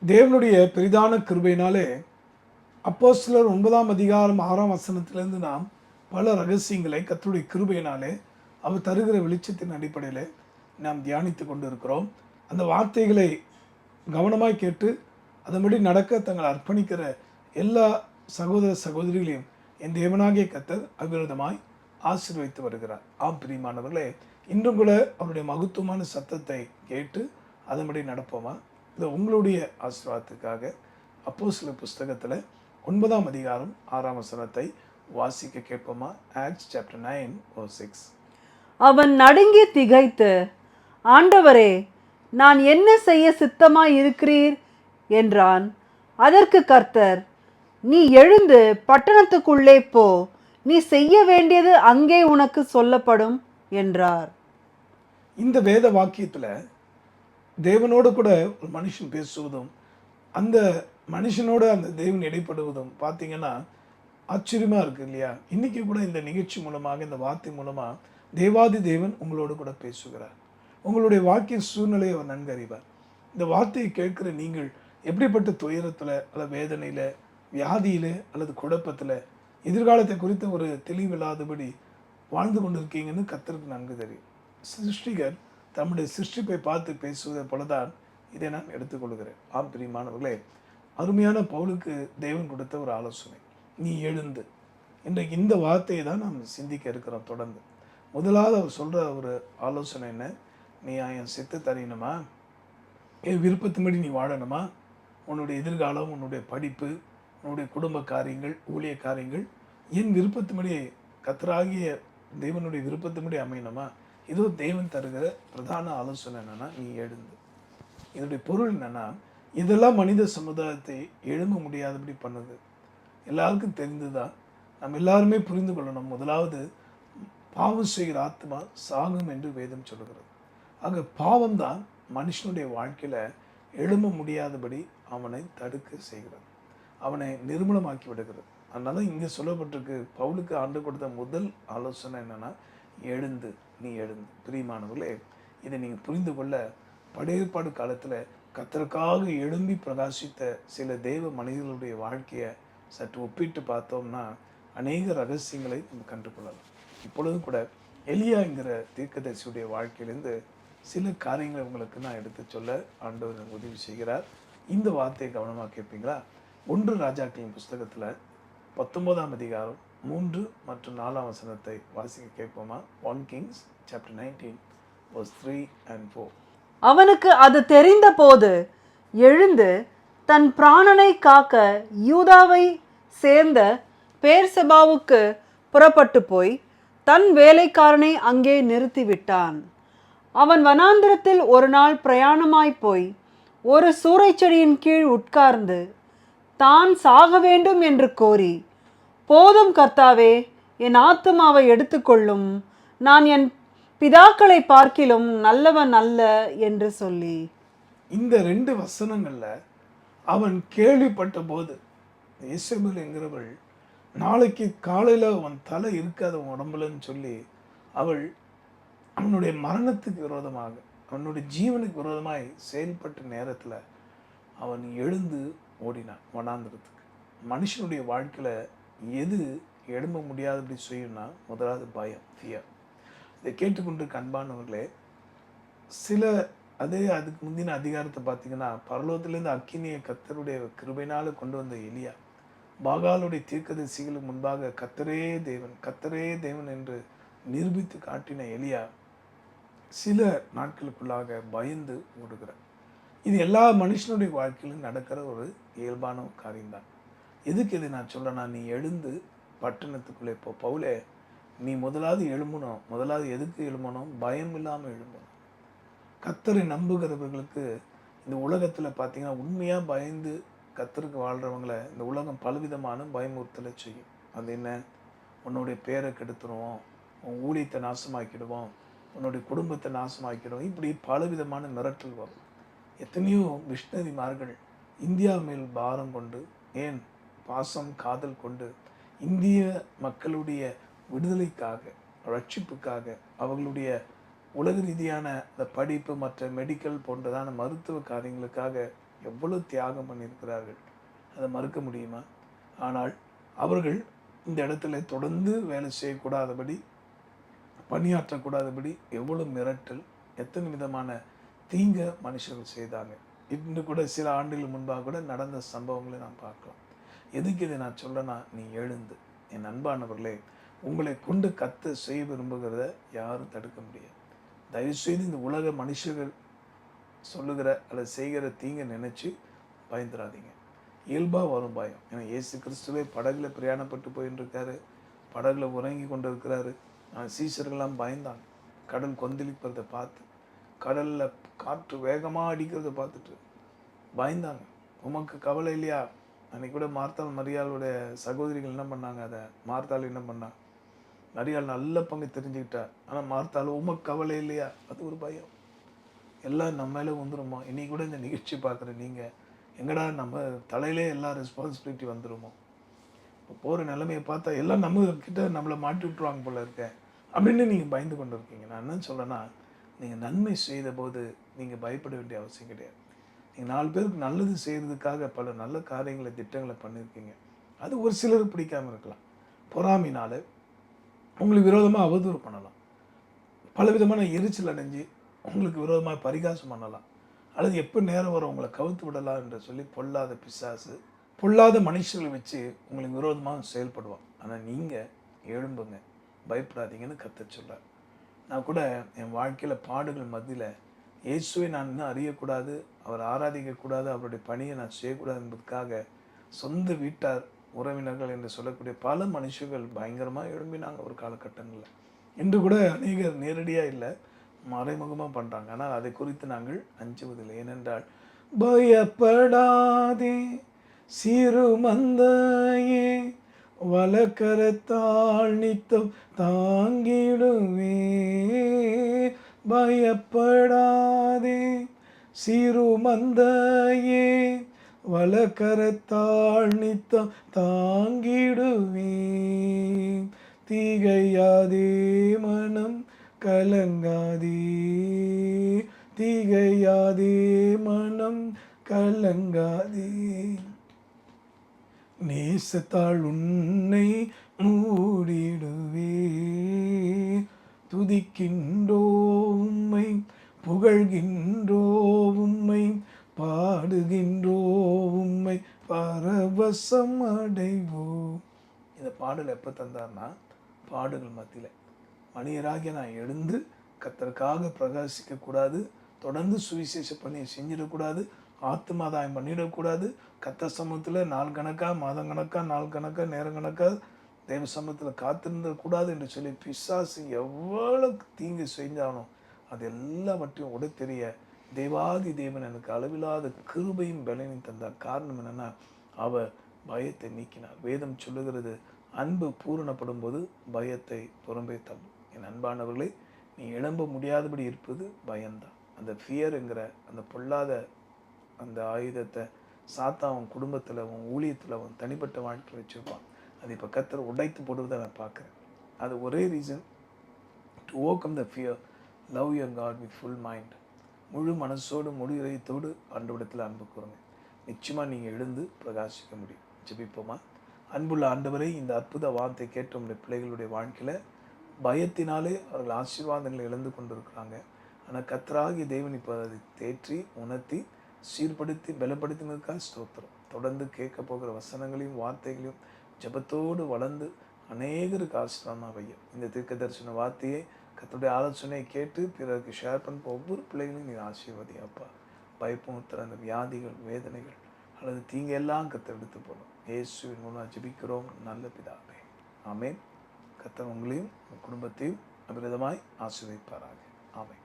தேவனுடைய பெரிதான கிருபையினாலே அப்போஸ்தலர் 9ஆம் அதிகாரம் 6ஆம் வசனத்திலிருந்து நாம் பல ரகசியங்களை கர்த்தருடைய கிருபையினாலே அவர் தருகிற வெளிச்சத்தின் அடிப்படையில் நாம் தியானித்து கொண்டு இருக்கிறோம். அந்த வார்த்தைகளை கவனமாய் கேட்டு அதன்படி நடக்க தங்களை அர்ப்பணிக்கிற எல்லா சகோதர சகோதரிகளையும் என் தேவனாகிய கர்த்தர் அவிரோதமாய் ஆசீர்வதித்து வருகிறார். ஆம் பிரியமானவர்களே, இன்றும் கூட அவருடைய மகத்துவமான சத்தத்தை கேட்டு அதன்படி நடப்போமா? இது உங்களுடைய ஆசீர்வாதத்துக்காக அப்போஸ்தலர் புஸ்தகத்தில் 9ஆம் அதிகாரம் 6ஆம் வசனத்தை வாசிக்க கேட்போமா? Acts chapter 9 verse 6. அவன் நடுங்கி திகைத்து, ஆண்டவரே, நான் என்ன செய்ய சித்தமாய் இருக்கிறீர் என்றான். அதற்கு கர்த்தர், நீ எழுந்து பட்டணத்துக்குள்ளே போ, நீ செய்ய வேண்டியது அங்கே உனக்கு சொல்லப்படும் என்றார். இந்த வேத வாக்கியத்தில் தேவனோடு கூட ஒரு மனுஷன் பேசுவதும் அந்த மனுஷனோடு அந்த தேவன் இடைப்படுவதும் பார்த்தீங்கன்னா ஆச்சரியமாக இருக்குது இல்லையா? இன்றைக்கி கூட இந்த நிகழ்ச்சி மூலமாக, இந்த வார்த்தை மூலமாக தேவாதி தேவன் உங்களோடு கூட பேசுகிறார். உங்களுடைய வாழ்க்கையின் சூழ்நிலையை அவர் நன்கு அறிவார். இந்த வார்த்தையை கேட்குற நீங்கள் எப்படிப்பட்ட துயரத்தில் அல்லது வேதனையில், வியாதியில் அல்லது குழப்பத்தில், எதிர்காலத்தை குறித்த ஒரு தெளிவில்லாதபடி வாழ்ந்து கொண்டு இருக்கீங்கன்னு கர்த்தருக்கு நன்கு தெரியும். சிருஷ்டிகர் தம்முடைய சிருஷ்டிப்பை பார்த்து பேசுவதை போலதான் இதை நான் எடுத்துக்கொள்கிறேன். ஆம் பிரியமானவர்களே, அருமையான பவுலுக்கு தேவன் கொடுத்த ஒரு ஆலோசனை, நீ எழுந்து. இன்றைக்கு இந்த வார்த்தையை தான் நாம் சிந்திக்க இருக்கிறோம். தொடர்ந்து முதலாவது அவர் சொல்கிற ஒரு ஆலோசனை என்ன? நீ என் சித்தத்தை அறியணுமா? என் விருப்பத்தின்படி நீ வாழணுமா? உன்னுடைய எதிர்காலம், உன்னுடைய படிப்பு, உன்னுடைய குடும்ப காரியங்கள், ஊழிய காரியங்கள் என் விருப்பத்தின்படி, கர்த்தராகிய தேவனுடைய விருப்பத்தின்படி அமையணுமா? இதோ தேவன் தருகிற பிரதான ஆலோசனை என்னென்னா, நீ எழுந்து. இதனுடைய பொருள் என்னென்னா, இதெல்லாம் மனித சமுதாயத்தை எழும்ப முடியாதபடி பண்ணுது. எல்லாருக்கும் தெரிந்துதான், நம்ம எல்லாருமே புரிந்து கொள்ளணும். முதலாவது, பாவம் செய்கிற ஆத்மா சாகும் என்று வேதம் சொல்கிறது. ஆக பாவம்தான் மனுஷனுடைய வாழ்க்கையில் எழும்ப முடியாதபடி அவனை தடுக்க செய்கிறது, அவனை நிர்மூலமாக்கி விடுகிறது. அதனால இங்கே சொல்லப்பட்டிருக்கு, பவுலுக்கு ஆண்டு கொடுத்த முதல் ஆலோசனை என்னென்னா, எழுந்து, நீ எழுந்து. பிரியமானவர்களே, இதை நீங்கள் புரிந்து கொள்ள பழைய ஏற்பாடு காலத்தில் கர்த்தருக்காக எழும்பி பிரகாசித்த சில தேவ மனிதர்களுடைய வாழ்க்கையை சற்று ஒப்பிட்டு பார்த்தோம்னா அநேக ரகசியங்களை நம்ம கண்டுகொள்ளலாம். இப்பொழுதும் கூட எலியாங்கிற தீர்க்கதரிசியுடைய வாழ்க்கையிலேருந்து சில காரியங்களை உங்களுக்கு நான் எடுத்து சொல்ல ஆண்டவர் உதவி செய்கிறார். இந்த வார்த்தையை கவனமாக கேட்பீங்களா? 1 ராஜாக்களின் புஸ்தகத்தில் 19ஆம் அதிகாரம் 3 மற்றும் 4ஆம் வசனத்தை வாசிக்க கேட்போமா? 1 Kings chapter 19 verse 3 and 4. அவனுக்கு அது தெரிந்த போது எழுந்து தன் பிராணனை காக்க யூதாவை சேர்ந்த பேர்செபாவுக்கு புறப்பட்டு போய் தன் வேலைக்காரனை அங்கே நிறுத்திவிட்டான். அவன் வனாந்திரத்தில் ஒரு நாள் பிரயாணமாய் போய் ஒரு சூறைச்செடியின் கீழ் உட்கார்ந்து தான் சாக வேண்டும் என்று கோரி, போதும் கர்த்தாவே, என் ஆத்துமாவை எடுத்துக்கொள்ளும், நான் என் பிதாக்களை பார்க்கிலும் நல்லவன் அல்ல என்று சொல்லி. இந்த 2 வசனங்களில் அவன் கேள்விப்பட்ட போது, இசபேல் என்கிறவள் நாளைக்கு காலையில் அவன் தலை இருக்காத உடம்புலன்னு சொல்லி அவள் அவனுடைய மரணத்துக்கு விரோதமாக, அவனுடைய ஜீவனுக்கு விரோதமாய் செயல்பட்ட நேரத்தில் அவன் எழுந்து ஓடினான் வனாந்திரத்துக்கு. மனுஷனுடைய வாழ்க்கையில் எது எழும்ப முடியாதபடி செய்யும்னா, முதலாவது பயம், ஃபியர். இதை கேட்டுக்கொண்டு அன்பானவர்களே, அதுக்கு முந்தின அதிகாரத்தை பார்த்தீங்கன்னா, பரலோகத்திலேருந்து அக்கினியை கர்த்தருடைய கிருபையினால கொண்டு வந்த எலியா, பாகாலுடைய தீர்க்கதரிசிகளுக்கு முன்பாக கர்த்தரே தேவன், கர்த்தரே தேவன் என்று நிரூபித்து காட்டின எலியா சில நாட்களுக்குள்ளாக பயந்து ஓடுகிறார். இது எல்லா மனுஷனுடைய வாழ்க்கையிலும் நடக்கிற ஒரு இயல்பான காரியம்தான். எதுக்கு இதை நான் சொல்கிறேன்னா, நீ எழுந்து பட்டணத்துக்குள்ளே போ. பவுலே, நீ முதலாவது எழும்பணும். முதலாவது எதுக்கு எழும்பணும்? பயம் இல்லாமல் எழும்பணும். கர்த்தரை நம்புகிறவர்களுக்கு இந்த உலகத்தில் பார்த்தீங்கன்னா, உண்மையாக பயந்து கர்த்தருக்கு வாழ்கிறவங்களை இந்த உலகம் பலவிதமான பயமுறுத்தலை செய்யும். அது என்ன? உன்னுடைய பேரை கெடுத்துருவோம், உன் ஊழியத்தை நாசமாக்கிடுவோம், உன்னுடைய குடும்பத்தை நாசமாக்கிடுவோம், இப்படி பலவிதமான மிரட்டல் வரும். எத்தனையோ மிஷனரிமார்கள் இந்தியா மேல் பாரம் கொண்டு, ஏன் பாசம் காதல் கொண்டு இந்திய மக்களுடைய விடுதலைக்காக, ரட்சிப்புக்காக, அவர்களுடைய உலக ரீதியான இந்த படிப்பு, மற்ற மெடிக்கல் போன்றதான மருத்துவ காரியங்களுக்காக எவ்வளவு தியாகம் பண்ணியிருக்கிறார்கள். அதை மறுக்க முடியுமா? ஆனால் அவர்கள் இந்த இடத்துல தொடர்ந்து வேலை செய்யக்கூடாதபடி, பணியாற்றக்கூடாதபடி எவ்வளவு மிரட்டல், எத்தனை விதமான தீங்க மனுஷர்கள் செய்தாங்க. இன்று கூட சில ஆண்டுகள் முன்பாக கூட நடந்த சம்பவங்களை நாம் பார்க்கலாம். எதுக்கு இதை நான் சொல்லனா, நீ எழுந்து என் அன்பானவர்களே, உங்களை கொண்டு கத்த செய்ய விரும்புகிறத யாரும் தடுக்க முடியாது. தயவுசெய்து இந்த உலக மனுஷர்கள் சொல்லுகிற அல்லது செய்கிற தீங்க நினைச்சு பயந்துடாதீங்க. இயல்பாக வரும் பயம். ஏன்னா இயேசு கிறிஸ்துவே படகுல பிரயாணப்பட்டு போயின்னு இருக்காரு, படகுல உறங்கி கொண்டு இருக்கிறாரு. சீசர்கள்லாம் பயந்தாங்க. கடல் கொந்தளிப்பதை பார்த்து, கடலில் காற்று வேகமாக அடிக்கிறத பார்த்துட்டு பயந்தாங்க. உமக்கு கவலை இல்லையா? அன்னைக்கு கூட மார்த்தாள் மரியாளுடைய சகோதரிகள் என்ன பண்ணாங்க, அதை மார்த்தாள் என்ன பண்ணா, மரியாள் நல்ல பங்கு தெரிஞ்சுக்கிட்டா. ஆனால் மார்த்தாள் உமக்கு கவலை இல்லையா? அது ஒரு பயம். எல்லாம் நம்ம மேலே வந்துடுமோ? இன்னைக்கு கூட இந்த நிகழ்ச்சி பார்க்குற நீங்கள், எங்கடா நம்ம தலையிலே எல்லா ரெஸ்பான்சிபிலிட்டி வந்துடுமோ? இப்போ போகிற நிலைமையை பார்த்தா எல்லாம் நம்ம கிட்ட நம்மளை மாட்டி விட்டுருவாங்க போல இருக்க அப்படின்னு நீங்கள் பயந்து கொண்டு இருக்கீங்க. நான் என்ன சொல்கிறேன்னா, நீங்கள் நன்மை செய்த போது நீங்கள் பயப்பட வேண்டிய அவசியம் கிடையாது. நீங்கள் 4 பேருக்கு நல்லது செய்கிறதுக்காக பல நல்ல காரியங்களை, திட்டங்களை பண்ணியிருக்கீங்க. அது ஒரு சிலருக்கு பிடிக்காமல் இருக்கலாம். பொறாமையினால் உங்களுக்கு விரோதமாக அவதூறு பண்ணலாம், பலவிதமான எரிச்சல் அடைஞ்சு உங்களுக்கு விரோதமாக பரிகாசம் பண்ணலாம், அல்லது எப்போ நேரம் வர உங்களை கவுத்து விடலாம் என்று சொல்லி பொல்லாத பிசாசு, பொல்லாத மனுஷர்களை வச்சு உங்களுக்கு விரோதமாக செயல்படுவான். ஆனால் நீங்கள் எழும்புங்க, பயப்படாதீங்கன்னு கர்த்தர் சொல்கிறார். நான் கூட என் வாழ்க்கையில் பாடுகள் மத்தியில் இயேசுவை நான் இன்னும் அறியக்கூடாது, அவர் ஆராதிக்கக்கூடாது, அவருடைய பணியை நான் செய்யக்கூடாது என்பதுக்காக சொந்த வீட்டார், உறவினர்கள் என்று சொல்லக்கூடிய பல மனுஷர்கள் பயங்கரமாக எழும்பினாங்க ஒரு காலகட்டங்களில். இன்று கூட அநேகர் நேரடியாக இல்லை, மறைமுகமாக பண்ணுறாங்க. ஆனால் அதை குறித்து நாங்கள் அஞ்சுவதில்லை. ஏனென்றால், பயப்படாதே சிறு மந்தையே, வலக்கரத்தால் நித்தம் தாங்கிடுவே. பயப்படாதே சிறு மந்தையே, வலக்கரத்தால் நித்தம் தாங்கிடுவே. திகையாதே மனம் கலங்காதே, திகையாதே மனம் கலங்காதே. நேசத்தால் உன்னை மூடிடுவே. துதிக்கின்றோ உம்மை, புகழ்கின்றோ உம்மை, பாடுகின்றோ உம்மை, பரவசம் அடைவோம். இந்த பாடல் எப்போ தந்தார்னா, பாடுகள் மத்தியில் மனிதராகிய நான் எழுந்து கர்த்தருக்காக பிரகாசிக்கக்கூடாது, தொடர்ந்து சுவிசேஷ பணியை செஞ்சிடக்கூடாது, ஆத்துமாதாயம் பண்ணிடக்கூடாது, கர்த்தர் சமூகத்தில் நாள் கணக்காக, மாதம் கணக்காக, நாள் கணக்காக, நேரம் கணக்காக தேவ சமூகத்தில் காத்திருந்தக்கூடாது என்று சொல்லி பிசாசு எவ்வளோ தீங்கு செஞ்சானோ அது எல்லாவற்றையும் உடைத்தெறிய தேவாதி தேவன் எனக்கு அளவில்லாத கிருபையும் பலனையும் தந்தார். காரணம் என்னென்னா, அவர் பயத்தை நீக்கினார். வேதம் சொல்லுகிறது, அன்பு பூரணப்படும் போது பயத்தை புறம்பே தள்ளும். என் அன்பானவர்களே, நீ எழும்ப முடியாதபடி இருப்பது பயம்தான். அந்த ஃபியருங்கிற அந்த பொல்லாத அந்த ஆயுதத்தை சாத்தான் உன் குடும்பத்தில், உன் ஊழியத்தில், உன் தனிப்பட்ட வாழ்க்கையில் வச்சுருப்பான். அது இப்போ கர்த்தர் உடைத்து போடுவதை நான் பார்க்குறேன். அது ஒரே reason, to overcome the fear, love your God with full mind. முழு மனசோடு, முழு இதயத்தோடு ஆண்டவரிடத்தில் அன்பு கூறுங்க. நிச்சயமாக நீங்கள் எழுந்து பிரகாசிக்க முடியும். ஜெபிப்போமா? அன்புள்ள ஆண்டவரை, இந்த அற்புத வார்த்தை கேட்ட உங்களுடைய பிள்ளைகளுடைய வாழ்க்கையில் பயத்தினாலே அவர்கள் ஆசீர்வாதங்களை இழந்து கொண்டு இருக்கிறாங்க. ஆனால் கர்த்தராகிய தேவன் இப்போ அதை தேற்றி, உணர்த்தி, சீர்படுத்தி, பலப்படுத்தினதுக்காக ஸ்தோத்திரம். தொடர்ந்து கேட்க போகிற வசனங்களையும் வார்த்தைகளையும் ஜபத்தோடு வளர்ந்து அநேகருக்கு ஆசீர்வாதமாக வையும். இந்த தீர்க்க தரிசன வார்த்தையை, கர்த்தருடைய ஆலோசனையை கேட்டு பிறருக்கு ஷேர் பண்ண ஒவ்வொரு பிள்ளைகளையும் நீங்கள் ஆசீர்வதியாப்பா. பயப்புமுத்துற அந்த வியாதிகள், வேதனைகள் அல்லது தீங்கு எல்லாம் கர்த்தர் எடுத்து போடும். இயேசுவின் மூலம் ஜெபிக்கிறோம் நல்ல பிதாவே, ஆமென். கர்த்தர் உங்களையும் உங்கள் குடும்பத்தையும் அபிரதமாய் ஆசீர்வதிப்பாராக. ஆமென்.